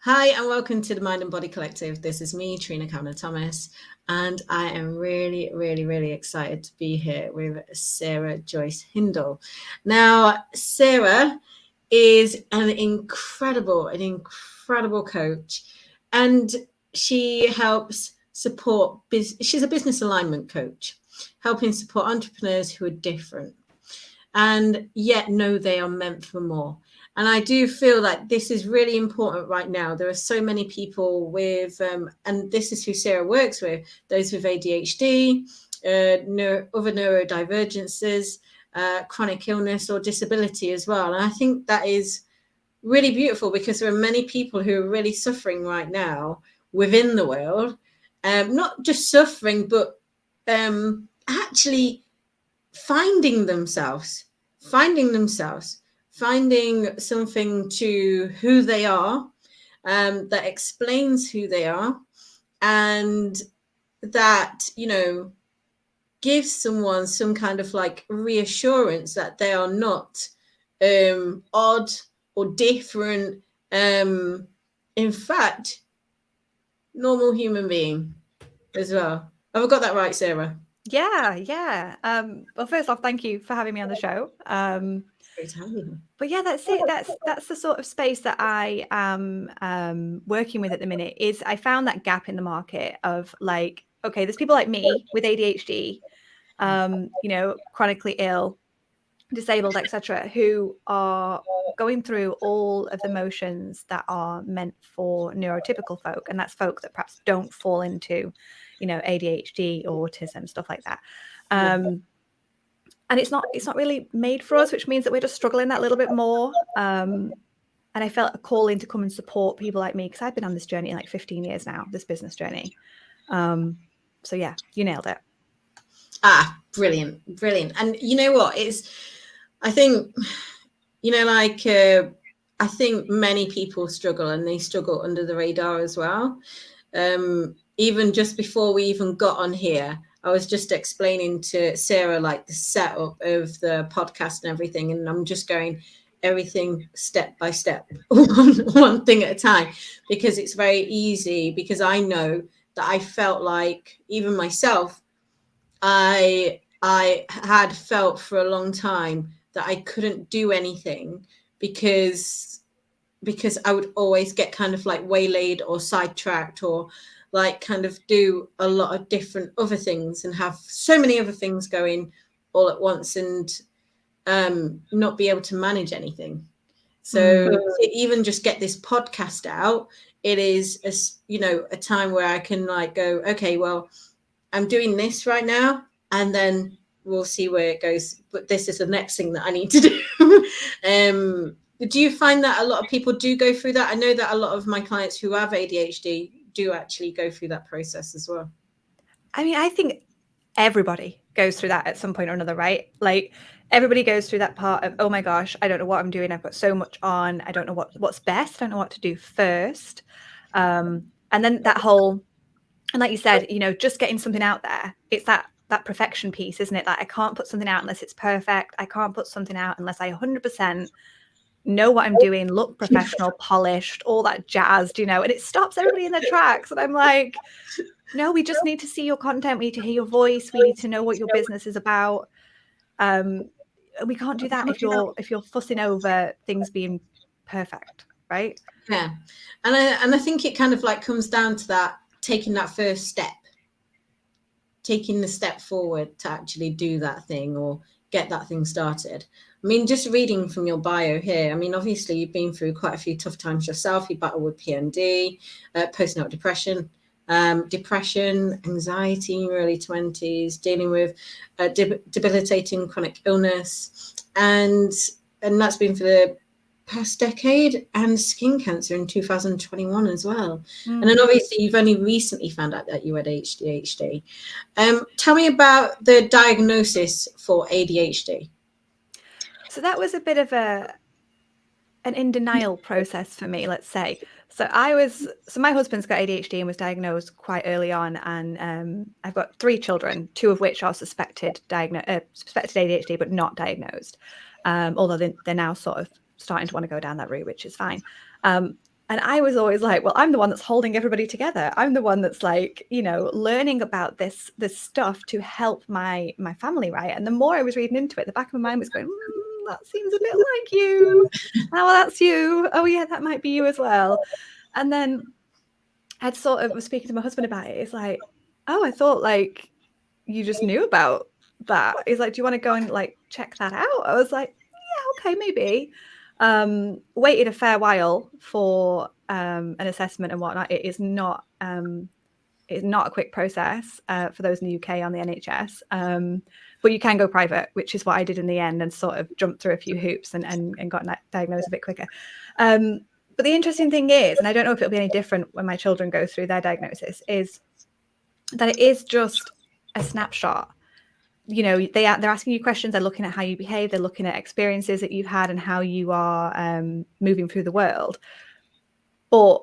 Hi, and welcome to the Mind and Body Collective. This is me, Trina Kavanagh-Thomas, and I am really, really, really excited to be here with Sarah Joyce Hindle. Now, Sarah is an incredible coach, and she helps support, she's a business alignment coach, helping support entrepreneurs who are different and yet know they are meant for more. And I do feel like this is really important right now. There are so many people with, and this is who Sarah works with, those with ADHD, other neurodivergences, chronic illness or disability as well. And I think that is really beautiful because there are many people who are really suffering right now within the world, not just suffering, but actually finding themselves, finding something to who they are, that explains who they are, and that, gives someone some kind of like reassurance that they are not odd or different. In fact, normal human being as well. Have I got that right, Sarah? Yeah. Well, first off, thank you for having me on the show. Great to have you. But yeah, that's it. That's the sort of space that I am working with at the minute. Is I found that gap in the market of like, okay, there's people like me with ADHD, chronically ill, disabled, etc., who are going through all of the motions that are meant for neurotypical folk, and that's folk that perhaps don't fall into, ADHD, autism, stuff like that. And it's not really made for us, which means that we're just struggling that little bit more. And I felt a calling to come and support people like me because I've been on this journey like 15 years now, this business journey. So yeah, you nailed it. Brilliant. And you know what? I think, I think many people struggle, and they struggle under the radar as well. Even just before we even got on here, I was just explaining to Sarah like the setup of the podcast and everything, and I'm just going everything step by step, one thing at a time, because it's very easy, because I know that I felt like, even myself, I had felt for a long time that I couldn't do anything because I would always get kind of like waylaid or sidetracked, or like kind of do a lot of different other things and have so many other things going all at once, and not be able to manage anything. So to even just get this podcast out, it is a time where I can like go, okay, well, I'm doing this right now, and then we'll see where it goes. But this is the next thing that I need to do. Do you find that a lot of people do go through that? I know that a lot of my clients who have ADHD do actually go through that process as well. I mean, I think everybody goes through that at some point or another, right? Like everybody goes through that part of, oh my gosh, I don't know what I'm doing. I've got so much on. I don't know what's best. I don't know what to do first. And then that whole, and like you said, just getting something out there. It's that perfection piece, isn't it? Like I can't put something out unless it's perfect. I can't put something out unless I 100% know what I'm doing, look professional, polished, all that jazz, and it stops everybody in their tracks. And I'm like, no, we just need to see your content. We need to hear your voice. We need to know what your business is about. We can't do that if you're fussing over things being perfect, right? Yeah, and I think it kind of like comes down to that, taking that first step, taking the step forward to actually do that thing or get that thing started. I mean, just reading from your bio here, I mean, obviously you've been through quite a few tough times yourself. You battle with PMD, postnatal depression, anxiety in your early 20s, dealing with debilitating chronic illness, and that's been for the past decade, and skin cancer in 2021 as well. And then obviously you've only recently found out that you had ADHD. Tell me about the diagnosis for ADHD. So that was a bit of an in denial process for me, let's say. So my husband's got ADHD and was diagnosed quite early on, and I've got 3 children, 2 of which are suspected ADHD but not diagnosed, although they're now sort of starting to want to go down that route, which is fine. And I was always like, well, I'm the one that's holding everybody together. I'm the one that's like, you know, learning about this stuff to help my family, right? And the more I was reading into it, the back of my mind was going, that seems a bit like you. Oh, well, that's you. Oh, yeah, that might be you as well. And then I'd sort of was speaking to my husband about it. It's like, oh, I thought like you just knew about that. He's like, do you want to go and like check that out? I was like, yeah, okay, maybe. Waited a fair while for an assessment and whatnot. It is not a quick process for those in the UK on the NHS. But you can go private, which is what I did in the end, and sort of jumped through a few hoops and got diagnosed a bit quicker. But the interesting thing is, and I don't know if it'll be any different when my children go through their diagnosis, is that it is just a snapshot. You know, they're asking you questions, they're looking at how you behave, they're looking at experiences that you've had and how you are moving through the world. But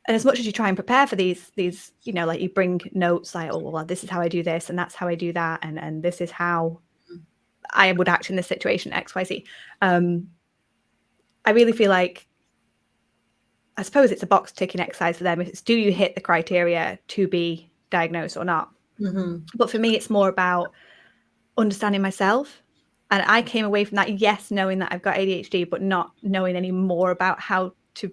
and as much as you try and prepare for these, you know, like you bring notes like, oh, well, this is how I do this and that's how I do that, and this is how I would act in this situation, XYZ. I really feel like, I suppose it's a box ticking exercise for them. It's, do you hit the criteria to be diagnosed or not? Mm-hmm. But for me, it's more about understanding myself. And I came away from that, yes, knowing that I've got ADHD, but not knowing any more about how to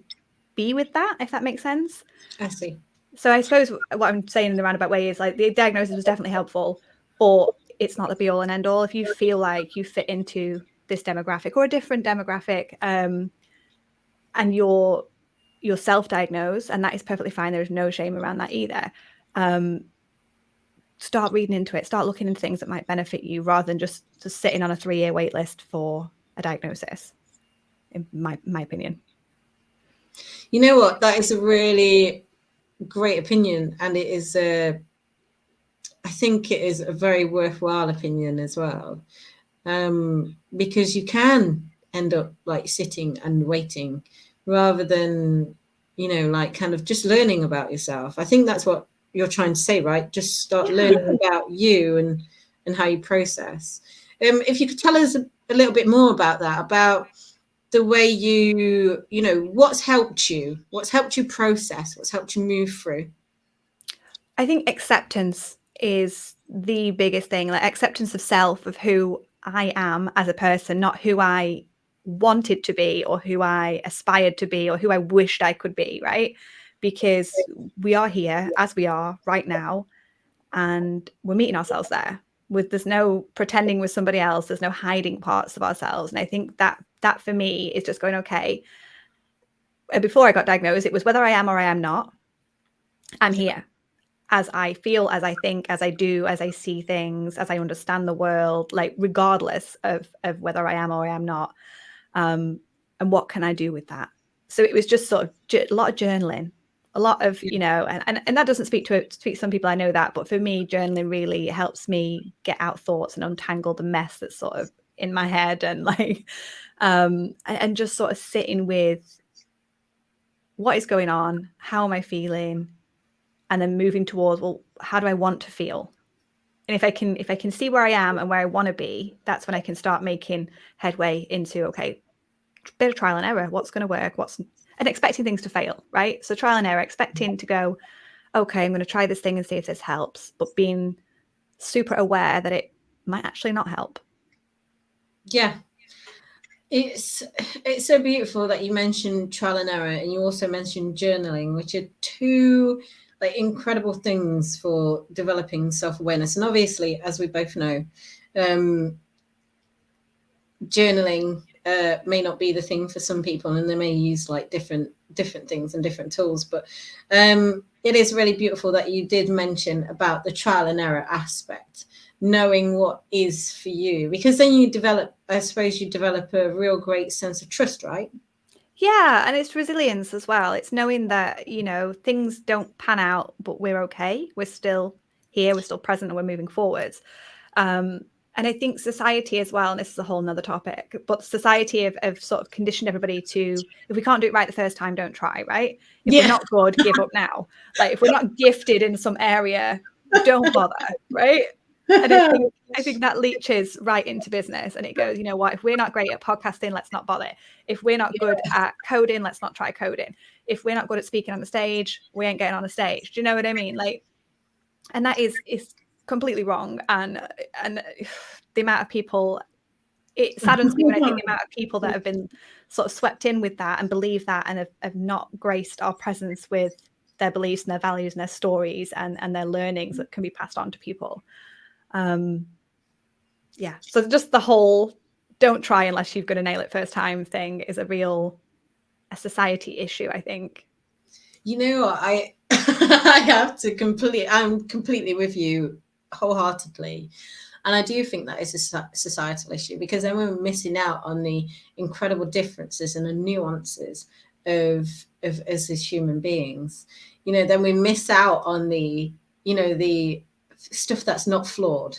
be with that, if that makes sense. I see. So I suppose what I'm saying in the roundabout way is like the diagnosis was definitely helpful, but it's not the be all and end all. If you feel like you fit into this demographic or a different demographic, and you're self-diagnosed, and that is perfectly fine. There is no shame around that either. Start reading into it, start looking into things that might benefit you rather than just sitting on a 3-year wait list for a diagnosis, in my opinion. You know what? That is a really great opinion, and it is I think it is a very worthwhile opinion as well, because you can end up like sitting and waiting rather than, you know, like kind of just learning about yourself. I think that's what you're trying to say, right? Just start learning about you and how you process. If you could tell us a little bit more about that, about the way you know, what's helped you process, what's helped you move through. I think acceptance is the biggest thing, like acceptance of self, of who I am as a person, not who I wanted to be or who I aspired to be or who I wished I could be, right? Because we are here as we are right now, and we're meeting ourselves there. There's no pretending with somebody else, there's no hiding parts of ourselves. And I think that for me is just going, okay, before I got diagnosed, it was whether I am or I am not, I'm here as I feel, as I think, as I do, as I see things, as I understand the world, like regardless of whether I am or I am not. And what can I do with that? So it was just sort of a lot of journaling, a lot of, you know, and that doesn't speak to some people, I know that, but for me, journaling really helps me get out thoughts and untangle the mess that's sort of in my head, and like, and just sort of sitting with what is going on, how am I feeling, and then moving towards, well, how do I want to feel? And if I can see where I am and where I want to be, that's when I can start making headway into, okay, bit of trial and error, what's going to work, and expecting things to fail, right? So trial and error, expecting to go, okay, I'm going to try this thing and see if this helps, but being super aware that it might actually not help. Yeah. It's so beautiful that you mentioned trial and error, and you also mentioned journaling, which are two like incredible things for developing self-awareness. And obviously, as we both know, journaling may not be the thing for some people, and they may use like different things and different tools, but it is really beautiful that you did mention about the trial and error aspect, knowing what is for you, because then you develop a real great sense of trust, right? Yeah, and it's resilience as well. It's knowing that, you know, things don't pan out, but we're okay. We're still here, we're still present, and we're moving forwards. And I think society as well, and this is a whole nother topic, but society have sort of conditioned everybody to, if we can't do it right the first time, don't try, right? If we're not good, give up now. Like if we're not gifted in some area, don't bother, right? And I think that leaches right into business, and it goes, you know what, if we're not great at podcasting, let's not bother. If we're not good at coding, let's not try coding. If we're not good at speaking on the stage, we ain't getting on the stage. Do you know what I mean? Like, and that is completely wrong. And the amount of people, it saddens me when I think the amount of people that have been sort of swept in with that and believe that and have not graced our presence with their beliefs and their values and their stories and their learnings that can be passed on to people. Yeah, so just the whole don't try unless you've got to nail it first time thing is a society issue, I think. You know what, I'm completely with you wholeheartedly. And I do think that is a societal issue, because then we're missing out on the incredible differences and the nuances of us as human beings. You know, then we miss out on the stuff that's not flawed.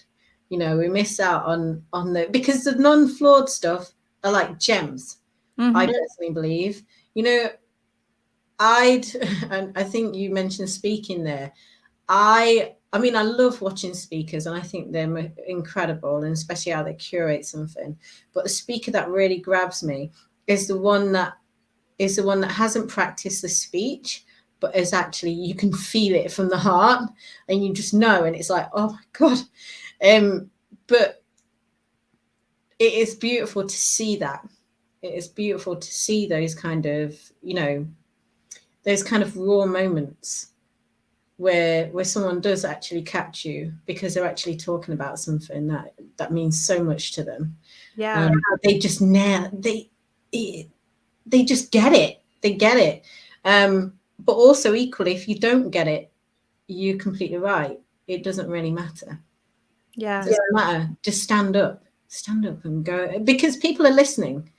You know, we miss out on because the non-flawed stuff are like gems. Mm-hmm. I personally believe. You know, and I think you mentioned speaking there. I mean, I love watching speakers, and I think they're incredible, and especially how they curate something. But the speaker that really grabs me is the one that hasn't practiced the speech, but is actually, you can feel it from the heart, and you just know, and it's like, oh my God. But it is beautiful to see that. It is beautiful to see those kind of, those kind of raw moments where someone does actually catch you because they're actually talking about something that means so much to them. Yeah. They just they just get it. They get it. But also equally, if you don't get it, you're completely right. It doesn't really matter. Yeah. It doesn't matter. Just stand up and go, because people are listening.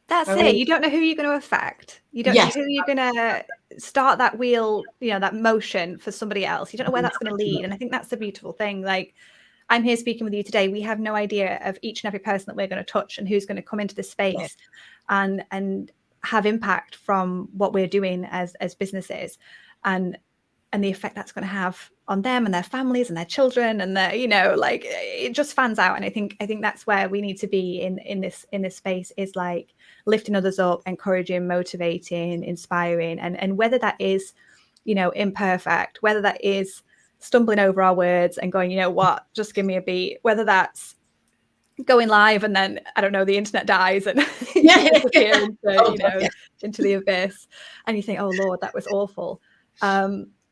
That's it. You don't know who you're going to affect. You don't know who you're going to start that wheel, that motion for somebody else. You don't know where that's going to lead. And I think that's the beautiful thing. Like, I'm here speaking with you today. We have no idea of each and every person that we're going to touch and who's going to come into this space and have impact from what we're doing as businesses, and the effect that's going to have on them and their families and their children, and like, it just fans out. And I think that's where we need to be in this space, is like lifting others up, encouraging, motivating, inspiring, and whether that is, imperfect, whether that is stumbling over our words and going, you know what, just give me a beat, whether that's going live and then, I don't know, the internet dies and disappear into the abyss, and you think, oh Lord, that was awful.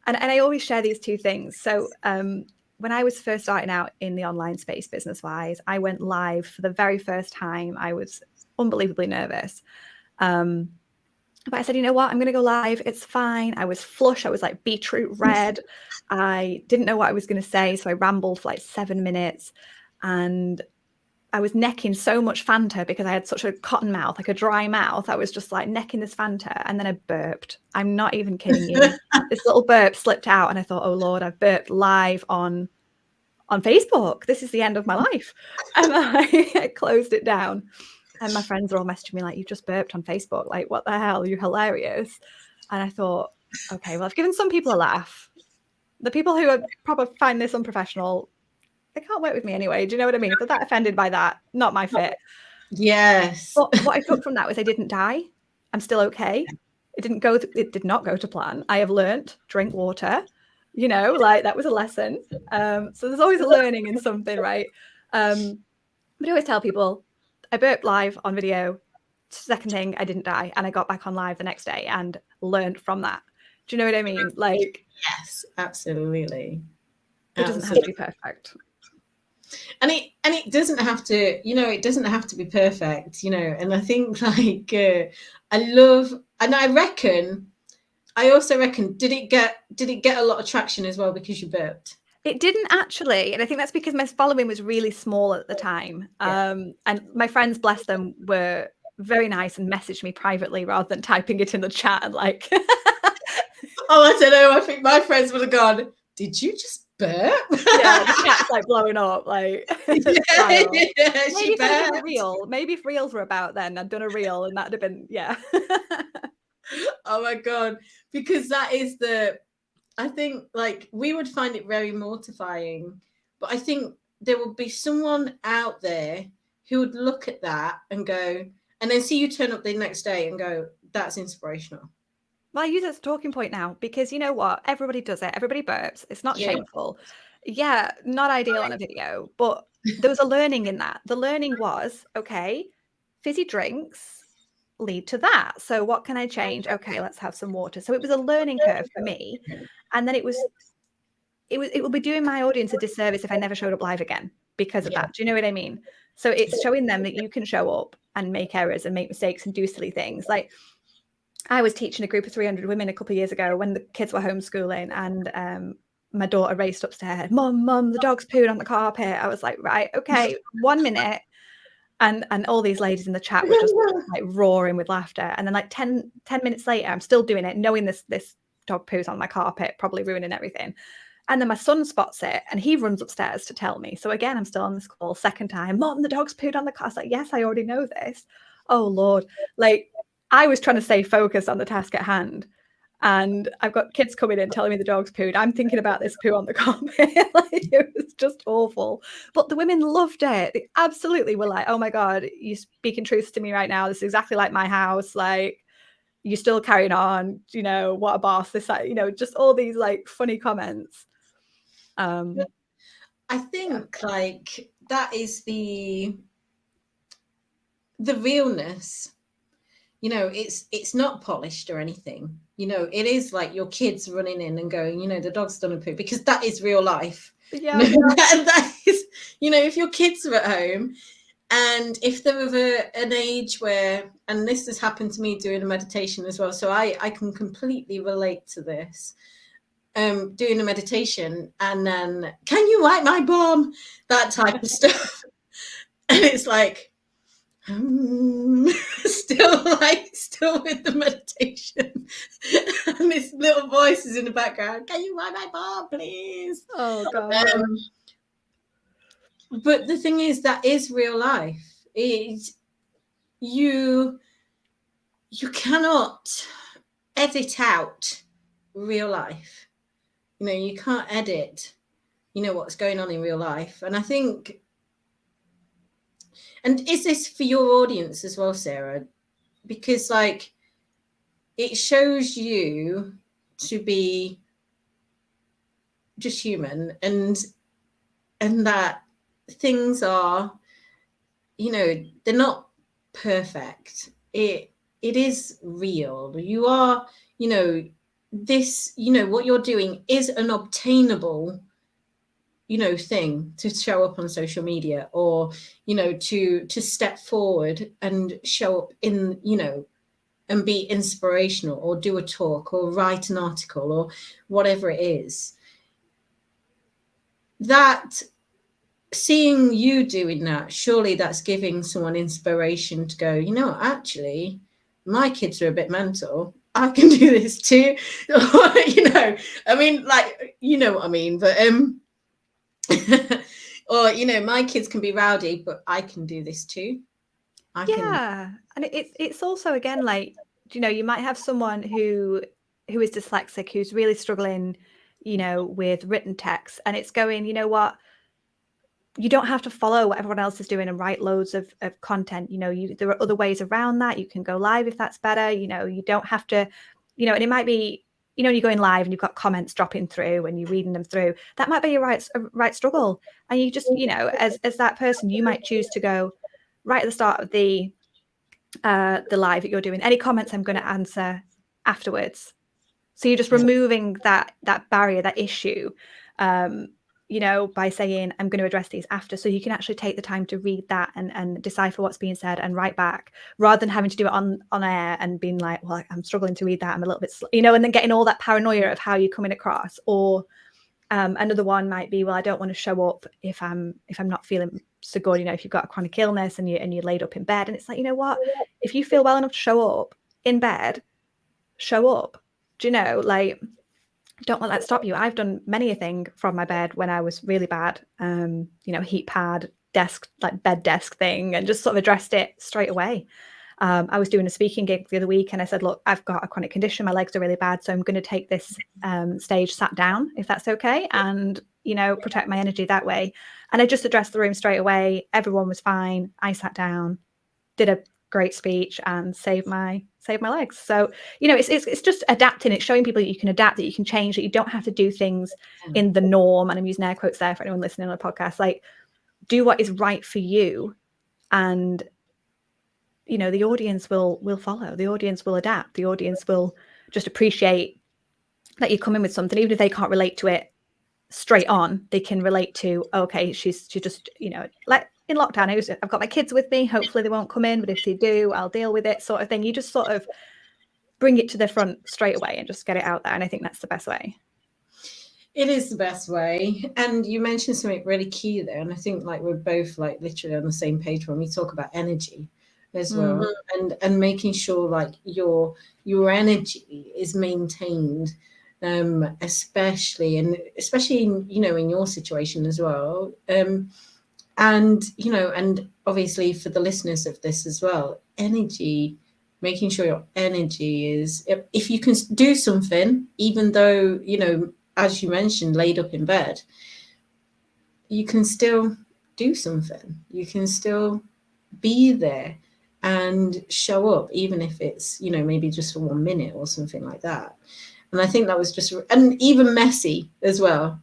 And I always share these two things. So when I was first starting out in the online space business-wise, I went live for the very first time. I was unbelievably nervous. But I said, you know what, I'm going to go live. It's fine. I was flush. I was like beetroot red. I didn't know what I was going to say. So I rambled for like 7 minutes, and I was necking so much Fanta because I had such a cotton mouth, like a dry mouth. I was just like necking this Fanta, and then I burped. I'm not even kidding you. This little burp slipped out, and I thought, oh Lord, I've burped live on Facebook. This is the end of my life. And I closed it down. And my friends are all messaging me like, you just burped on Facebook. Like, what the hell? You're hilarious. And I thought, okay, well, I've given some people a laugh. The people who are probably find this unprofessional, they can't work with me anyway. Do you know what I mean? If they're that offended by that, not my fit. Yes. But what I took from that was I didn't die. I'm still okay. It did not go to plan. I have learned, drink water, like that was a lesson. So there's always a learning in something, right? But I always tell people, I burped live on video. Second thing, I didn't die. And I got back on live the next day and learned from that. Do you know what I mean? Like, yes, absolutely. It doesn't have to be perfect. And it doesn't have to, it doesn't have to be perfect, and I think like I also reckon, did it get a lot of traction as well because you burped? It didn't actually, and I think that's because my following was really small at the time. And my friends, bless them, were very nice and messaged me privately rather than typing it in the chat and like oh, I don't know, I think my friends would have gone, did you just burp? Yeah, the chat's like blowing up, like maybe if I'd done a reel, maybe if reels were about then, I'd done a reel and that'd have been Oh my God, because that is I think like we would find it very mortifying, But I think there will be someone out there who would look at that and go, and then see you turn up the next day and go, that's inspirational. Well, I use it as a talking point now because you know what? Everybody does it. Everybody burps. It's not shameful. Yeah, not ideal on a video, but there was a learning in that. The learning was, okay, fizzy drinks lead to that. So what can I change? Okay, let's have some water. So it was a learning curve for me. And then it will be doing my audience a disservice if I never showed up live again because of that. Do you know what I mean? So it's showing them that you can show up and make errors and make mistakes and do silly things. Like I was teaching a group of 300 women a couple of years ago when the kids were homeschooling, and my daughter raced upstairs, Mum, the dog's pooed on the carpet. I was like, right, okay, 1 minute. And all these ladies in the chat were just like roaring with laughter. And then like 10 minutes later, I'm still doing it, knowing this dog poos on my carpet, probably ruining everything. And then my son spots it and he runs upstairs to tell me. So again, I'm still on this call, second time, Mom, the dog's pooed on the car. I was like, yes, I already know this. Oh, Lord. Like, I was trying to stay focused on the task at hand. And I've got kids coming in telling me the dog's pooed. I'm thinking about this poo on the carpet. Like, it was just awful. But the women loved it. They absolutely were like, oh my God, you're speaking truths to me right now. This is exactly like my house. Like, you're still carrying on, you know, what a boss, this, you know, just all these like funny comments. I think like that is the realness. You know, it's not polished or anything. You know, it is like your kids running in and going, you know, the dog's done a poo, because that is real life. Yeah. that is, you know, if your kids are at home and if they're of an age where, and this has happened to me doing a meditation as well, so I can completely relate to this. Doing a meditation and then, can you wipe my bum? That type of stuff. And it's like, still with the meditation. And this little voice is in the background, can you wipe my bum, please? Oh, God. But the thing is, that is real life. You cannot edit out real life. You know, you can't edit, you know, what's going on in real life. And I think, and is this for your audience as well, Sarah? Because like, it shows you to be just human, and that things are, you know, they're not perfect. It is real. You are, you know, this, you know, what you're doing is an obtainable, you know, thing to show up on social media, or, you know, to step forward and show up in, you know, and be inspirational, or do a talk, or write an article, or whatever it is. That, seeing you doing that, surely that's giving someone inspiration to go, you know, actually, my kids are a bit mental. I can do this too. You know, I mean, like, you know what I mean, but or, you know, my kids can be rowdy, but I can do this too. And it's also, again, like, you know, you might have someone who is dyslexic, who's really struggling, you know, with written text, and it's going, you know what, you don't have to follow what everyone else is doing and write loads of content. You know, there are other ways around that. You can go live if that's better. You know, you don't have to, you know, and it might be, you know, you're going live and you've got comments dropping through and you're reading them through. That might be a right struggle. And you just, you know, as that person, you might choose to go right at the start of the live that you're doing, any comments I'm going to answer afterwards. So you're just removing that barrier, that issue, you know, by saying, I'm going to address these after, so you can actually take the time to read that and decipher what's being said and write back, rather than having to do it on air and being like, well, I'm struggling to read that, I'm a little bit you know, and then getting all that paranoia of how you're coming across. Or another one might be, well, I don't want to show up if I'm not feeling so good. You know, if you've got a chronic illness and you're laid up in bed, and it's like, you know what, if you feel well enough to show up in bed, show up. Do you know, like, don't let that stop you. I've done many a thing from my bed when I was really bad, you know, heat pad, desk, like bed desk thing, and just sort of addressed it straight away. I was doing a speaking gig the other week and I said, look, I've got a chronic condition, my legs are really bad, so I'm going to take this stage sat down, if that's okay. And protect my energy that way. And I just addressed the room straight away. Everyone was fine. I sat down, did a great speech, and saved my legs. So it's just adapting. It's showing people that you can adapt, that you can change, that you don't have to do things in the norm. And I'm using air quotes there for anyone listening on the podcast. Like, do what is right for you, and the audience will follow. The audience will adapt. The audience will just appreciate that you come in with something, even if they can't relate to it straight on. They can relate to, okay, she just like in lockdown, I've got my kids with me, hopefully they won't come in, but if they do, I'll deal with it, sort of thing. You just sort of bring it to the front straight away and just get it out there. And I think that's the best way. It is the best way. And you mentioned something really key there, and I think like we're both like literally on the same page when we talk about energy as well, and making sure like your energy is maintained, especially in in your situation as well, and and obviously for the listeners of this as well, energy, making sure your energy is, if you can do something, even though as you mentioned, laid up in bed, you can still do something. You can still be there and show up, even if it's maybe just for 1 minute or something like that. And I think that was just, and even messy as well.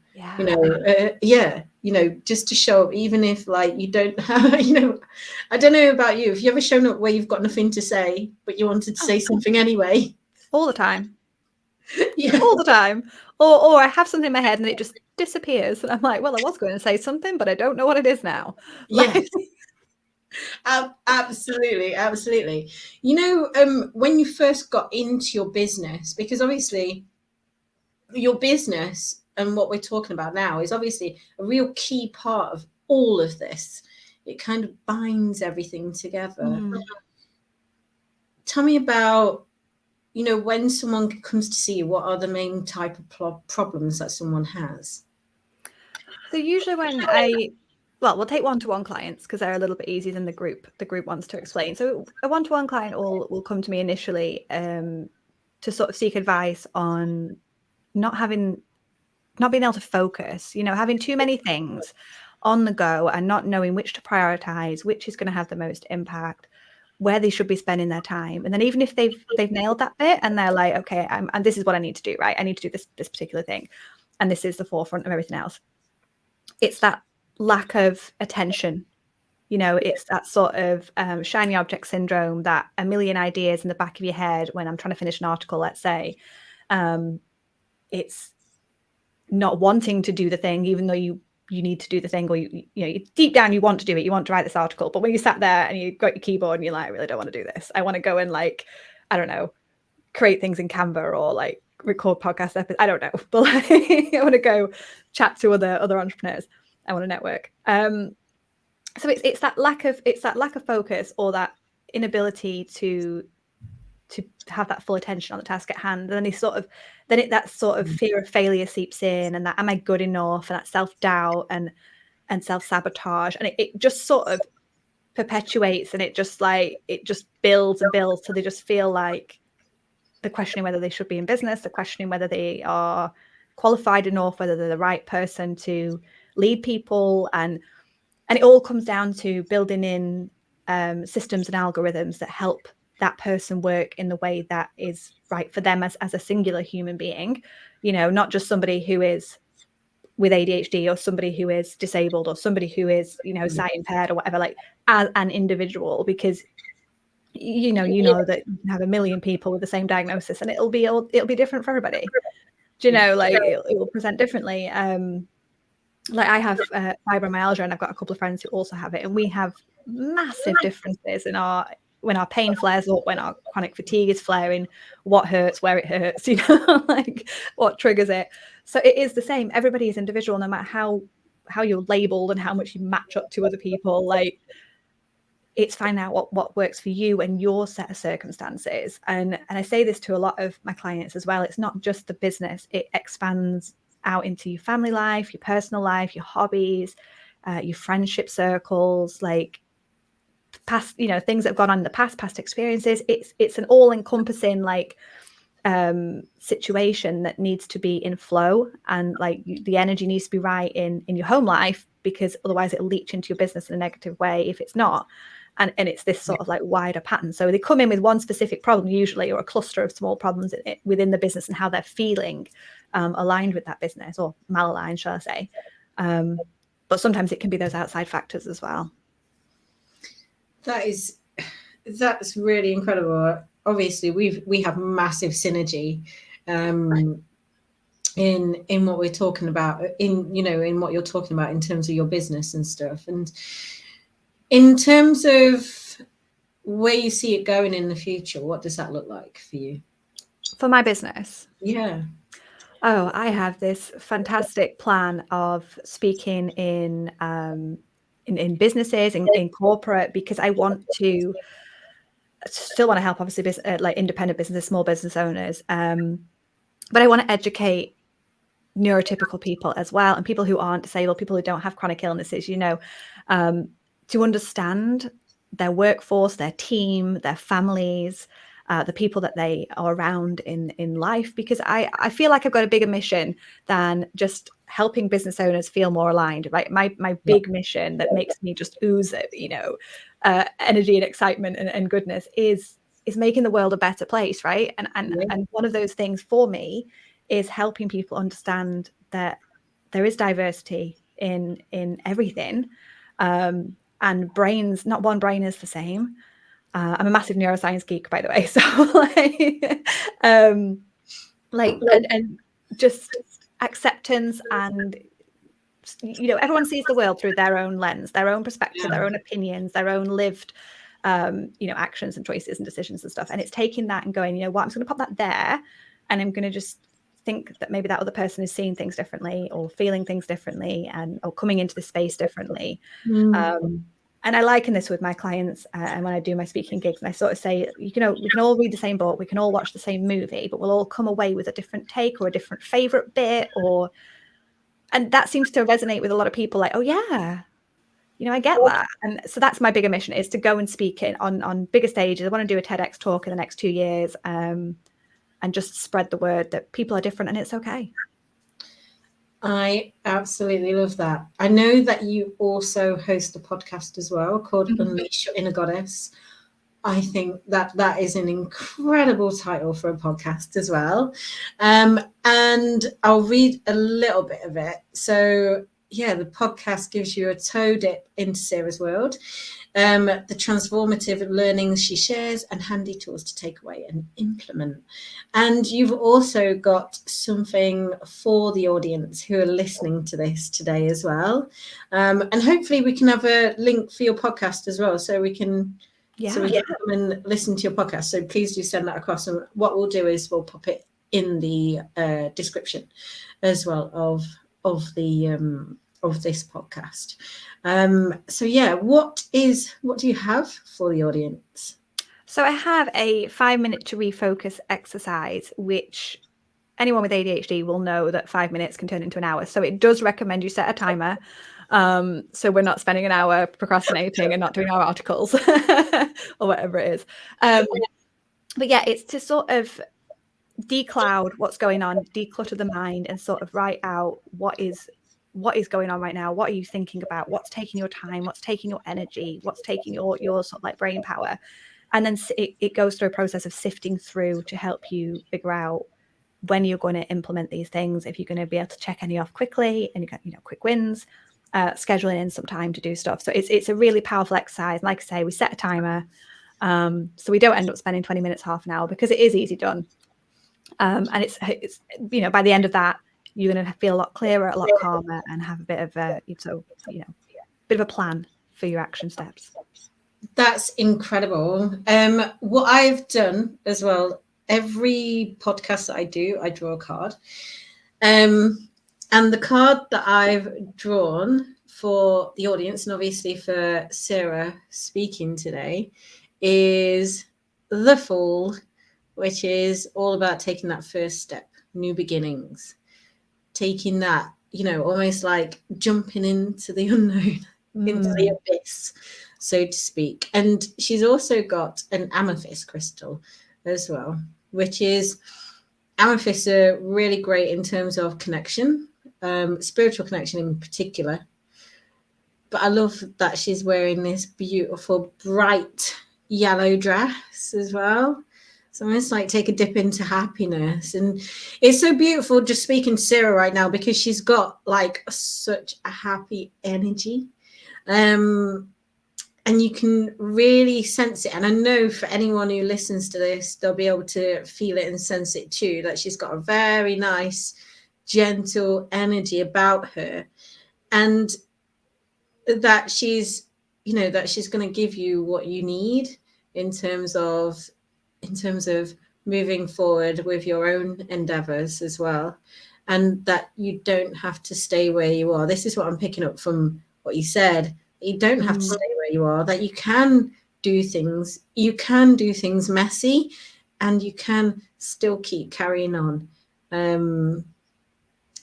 Just to show up, even if like you don't have, I don't know about you, if you ever shown up where you've got nothing to say but you wanted to say something anyway. All the time. All the time. Or I have something in my head and it just disappears, and I'm like, well, I was going to say something, but I don't know what it is now. Yes. Absolutely. When you first got into your business, because obviously your business and what we're talking about now is obviously a real key part of all of this. It kind of binds everything together. Tell me about, when someone comes to see you, what are the main type of problems that someone has? So usually when we'll take one-to-one clients because they're a little bit easier than the group wants to explain. So a one-to-one client will come to me initially to sort of seek advice on not being able to focus, having too many things on the go and not knowing which to prioritize, which is going to have the most impact, where they should be spending their time. And then even if they've nailed that bit and they're like, okay, and this is what I need to do, right? I need to do this particular thing, and this is the forefront of everything else. It's that lack of attention. It's that sort of shiny object syndrome, that a million ideas in the back of your head when I'm trying to finish an article, let's say. It's not wanting to do the thing, even though you need to do the thing, or you deep down you want to do it. You want to write this article, but when you sat there and you got your keyboard and you're like, I really don't want to do this. I want to go and like, I don't know, create things in Canva or like record podcast episodes. I don't know, but like, I want to go chat to other entrepreneurs. I want to network. So it's that lack of focus, or that inability to have that full attention on the task at hand. And then that sort of fear of failure seeps in, and that am I good enough, and that self-doubt and self-sabotage, and it just sort of perpetuates, and it just builds and builds till they just feel like they're questioning whether they should be in business, they're questioning whether they are qualified enough, whether they're the right person to lead people, and it all comes down to building in systems and algorithms that help that person work in the way that is right for them as a singular human being, not just somebody who is with ADHD or somebody who is disabled or somebody who is, sight impaired or whatever, like as an individual, because you know that you can have a million people with the same diagnosis and it'll be different for everybody. Like it will present differently. Like I have fibromyalgia, and I've got a couple of friends who also have it, and we have massive differences when our pain flares up, when our chronic fatigue is flaring, what hurts, where it hurts, like what triggers it. So it is the same. Everybody is individual, no matter how you're labeled and how much you match up to other people. Like, it's finding out what works for you and your set of circumstances. And I say this to a lot of my clients as well. It's not just the business. It expands out into your family life, your personal life, your hobbies, your friendship circles, like past, things that have gone on in the past experiences. It's an all-encompassing, like, situation that needs to be in flow, and like the energy needs to be right in your home life, because otherwise it'll leach into your business in a negative way if it's not. And it's this sort of like wider pattern. So they come in with one specific problem usually, or a cluster of small problems within the business, and how they're feeling aligned with that business, or malaligned, shall I say. But sometimes it can be those outside factors as well. That's really incredible. Obviously, we have massive synergy in what we're talking about, in what you're talking about in terms of your business and stuff. And in terms of where you see it going in the future, what does that look like for you? For my business? Yeah. Oh, I have this fantastic plan of speaking in businesses, in corporate, because I still want to help, obviously, like independent businesses, small business owners. But I want to educate neurotypical people as well, and people who aren't disabled, people who don't have chronic illnesses, to understand their workforce, their team, their families, the people that they are around in life, because I feel like I've got a bigger mission than just helping business owners feel more aligned, right? My big mission that makes me just ooze energy and excitement and goodness is making the world a better place, right? And one of those things for me is helping people understand that there is diversity in everything, and brains, not one brain is the same. I'm a massive neuroscience geek, by the way, so and just acceptance, and everyone sees the world through their own lens, their own perspective, their own opinions, their own lived actions and choices and decisions and stuff. And it's taking that and going, what, I'm just going to pop that there, and I'm going to just think that maybe that other person is seeing things differently, or feeling things differently, or coming into the space differently. And I liken this with my clients, and when I do my speaking gigs, and I sort of say, we can all read the same book, we can all watch the same movie, but we'll all come away with a different take or a different favorite bit, and that seems to resonate with a lot of people, like, oh yeah, I get that. And so that's my bigger mission, is to go and speak on bigger stages. I want to do a TEDx talk in the next 2 years, and just spread the word that people are different and it's okay. I absolutely love that. I know that you also host a podcast as well called Unleash Your Inner Goddess. I think that is an incredible title for a podcast as well. And I'll read a little bit of it. So yeah, the podcast gives you a toe dip into Sarah's world, the transformative learnings she shares, and handy tools to take away and implement. And you've also got something for the audience who are listening to this today as well. And hopefully we can have a link for your podcast as well, so we can come and listen to your podcast. So please do send that across. And what we'll do is we'll pop it in the description as well of this podcast. So yeah, what do you have for the audience? So I have a 5-minute to refocus exercise, which anyone with ADHD will know that 5 minutes can turn into an hour. So it does recommend you set a timer. So we're not spending an hour procrastinating and not doing our articles or whatever it is. But yeah, it's to sort of decloud what's going on, declutter the mind, and sort of write out what is going on right now. What are you thinking about? What's taking your time? What's taking your energy? What's taking your sort of like brain power? And then it goes through a process of sifting through to help you figure out when you're going to implement these things, if you're going to be able to check any off quickly, and you got quick wins, scheduling in some time to do stuff. So it's a really powerful exercise. Like I say, we set a timer, so we don't end up spending 20 minutes, half an hour, because it is easy done. And it's by the end of that, you're going to feel a lot clearer, a lot calmer, and have a bit of a bit of a plan for your action steps. That's incredible. What I've done as well, every podcast that I do, I draw a card. And the card that I've drawn for the audience, and obviously for Sarah speaking today, is the Fool, which is all about taking that first step, new beginnings, taking that, almost like jumping into the unknown, into the abyss, so to speak. And she's also got an amethyst crystal as well, which is Amethysts are really great in terms of connection, spiritual connection in particular. But I love that she's wearing this beautiful, bright yellow dress as well. So I'm just like take a dip into happiness. And it's so beautiful just speaking to Sarah right now because she's got like such a happy energy. And you can really sense it. And I know for anyone who listens to this, they'll be able to feel it and sense it too. That she's got a very nice, gentle energy about her. And that she's, you know, that she's going to give you what you need in terms of moving forward with your own endeavors as well. And that you don't have to stay where you are. This is what I'm picking up from what you said. You don't have to stay where you are, that you can do things messy and you can still keep carrying on. And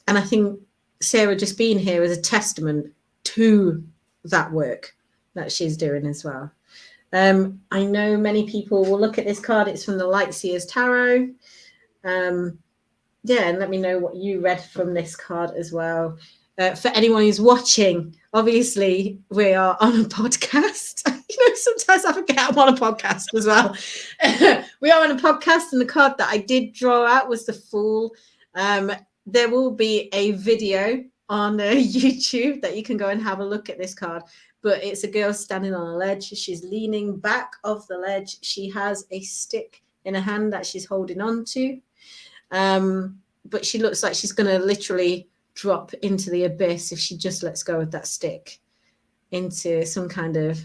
I think Sarah just being here is a testament to that work that she's doing as well. I know many people will look at this card. It's from the Light Seers Tarot. And let me know what you read from this card as well. For anyone who's watching, obviously we are on a podcast. Sometimes I forget I'm on a podcast as well. We are on a podcast, and the card that I did draw out was the Fool. There will be a video on YouTube that you can go and have a look at this card. But it's a girl standing on a ledge. She's leaning back off the ledge. She has a stick in her hand that she's holding on to. But she looks like she's going to literally drop into the abyss if she just lets go of that stick into some kind of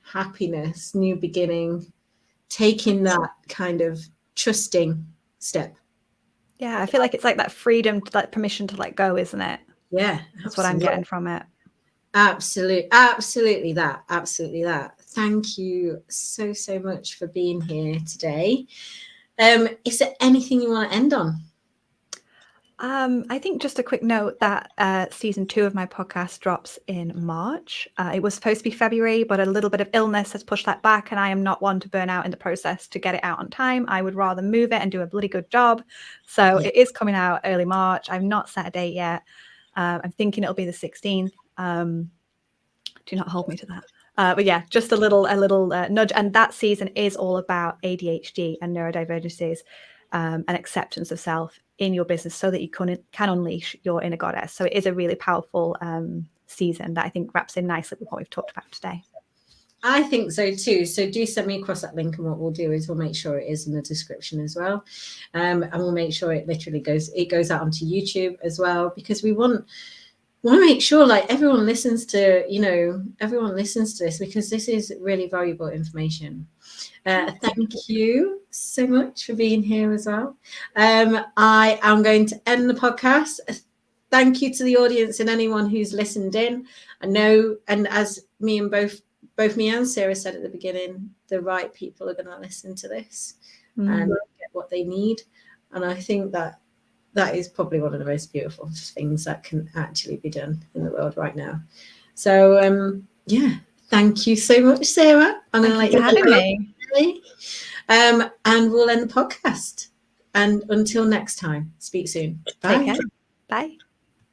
happiness, new beginning, taking that kind of trusting step. Yeah, I feel like it's like that freedom, that permission to let go, isn't it? Yeah, that's what I'm getting from it. Absolutely that. Thank you so much for being here today. Is there anything you want to end on? I think just a quick note that season 2 of my podcast drops in March. It was supposed to be February, but a little bit of illness has pushed that back, and I am not one to burn out in the process to get it out on time. I would rather move it and do a bloody good job. So It is coming out early March. I've not set a date yet. I'm thinking it'll be the 16th. Do not hold me to that. But yeah, just a little nudge. And that season is all about ADHD and neurodivergences and acceptance of self in your business so that you can unleash your inner goddess. So it is a really powerful season that I think wraps in nicely with what we've talked about today. I think so too. So do send me across that link, and what we'll do is we'll make sure it is in the description as well. And we'll make sure it literally goes out onto YouTube as well, because we want to make sure like everyone listens to this, because this is really valuable information. Thank you so much for being here as well. I am going to end the podcast. Thank you to the audience and anyone who's listened in. I know, and as both me and Sarah said at the beginning, the right people are going to listen to this and get what they need. And I think that is probably one of the most beautiful things that can actually be done in the world right now. So, thank you so much, Sarah. I'm going to let you having me. And we'll end the podcast. And until next time, speak soon. Bye. Take care. Bye.